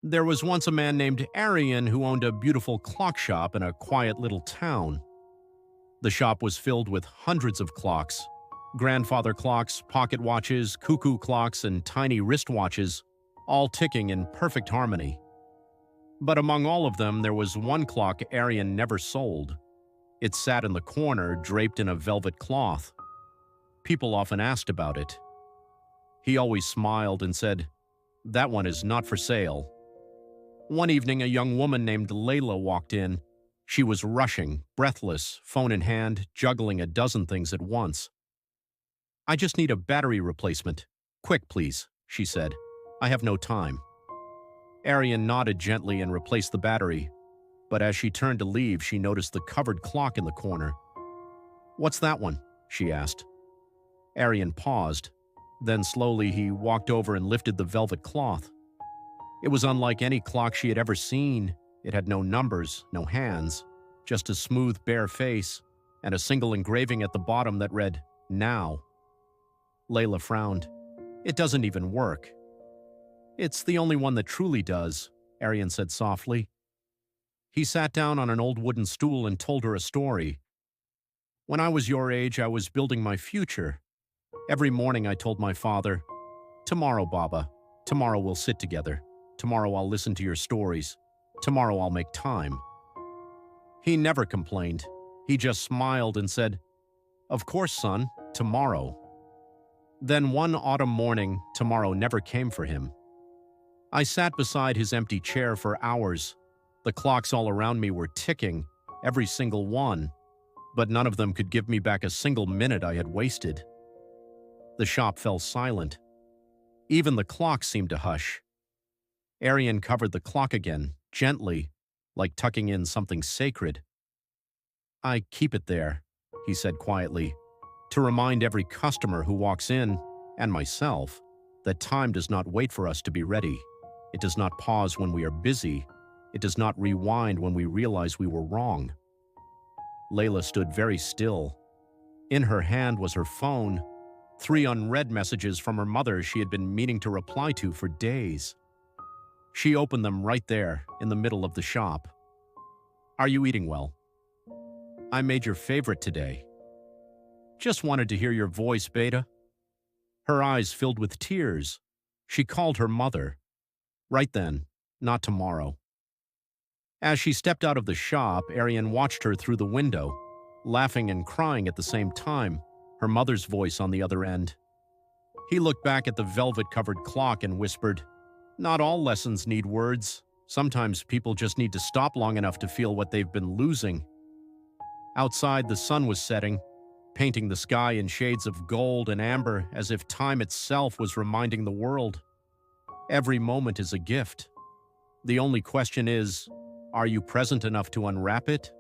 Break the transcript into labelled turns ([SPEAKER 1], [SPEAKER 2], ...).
[SPEAKER 1] There was once a man named Arian who owned a beautiful clock shop in a quiet little town. The shop was filled with hundreds of clocks: grandfather clocks, pocket watches, cuckoo clocks, and tiny wristwatches, all ticking in perfect harmony. But among all of them, there was one clock Arian never sold. It sat in the corner, draped in a velvet cloth. People often asked about it. He always smiled and said, "That one is not for sale." One evening, a young woman named Layla walked in. She was rushing, breathless, phone in hand, juggling a dozen things at once. "I just need a battery replacement. Quick, please," she said. "I have no time." Arian nodded gently and replaced the battery, but as she turned to leave, she noticed the covered clock in the corner. "What's that one?" she asked. Arian paused. Then slowly he walked over and lifted the velvet cloth. It was unlike any clock she had ever seen. It had no numbers, no hands, just a smooth, bare face, and a single engraving at the bottom that read, "Now." Layla frowned. "It doesn't even work." "It's the only one that truly does," Arian said softly. He sat down on an old wooden stool and told her a story. "When I was your age, I was building my future. Every morning I told my father, 'Tomorrow, Baba, tomorrow we'll sit together. Tomorrow I'll listen to your stories. Tomorrow I'll make time.' He never complained. He just smiled and said, 'Of course, son, tomorrow.' Then one autumn morning, tomorrow never came for him. I sat beside his empty chair for hours. The clocks all around me were ticking, every single one, but none of them could give me back a single minute I had wasted." The shop fell silent. Even the clock seemed to hush. Arian covered the clock again, gently, like tucking in something sacred. "I keep it there," he said quietly, "to remind every customer who walks in, and myself, that time does not wait for us to be ready. It does not pause when we are busy. It does not rewind when we realize we were wrong." Layla stood very still. In her hand was her phone, 3 unread messages from her mother she had been meaning to reply to for days. She opened them right there, in the middle of the shop. "Are you eating well? I made your favorite today. Just wanted to hear your voice, Beta." Her eyes filled with tears. She called her mother. Right then, not tomorrow. As she stepped out of the shop, Arian watched her through the window, laughing and crying at the same time, her mother's voice on the other end. He looked back at the velvet-covered clock and whispered, "Not all lessons need words. Sometimes people just need to stop long enough to feel what they've been losing." Outside, the sun was setting, painting the sky in shades of gold and amber as if time itself was reminding the world. Every moment is a gift. The only question is, are you present enough to unwrap it?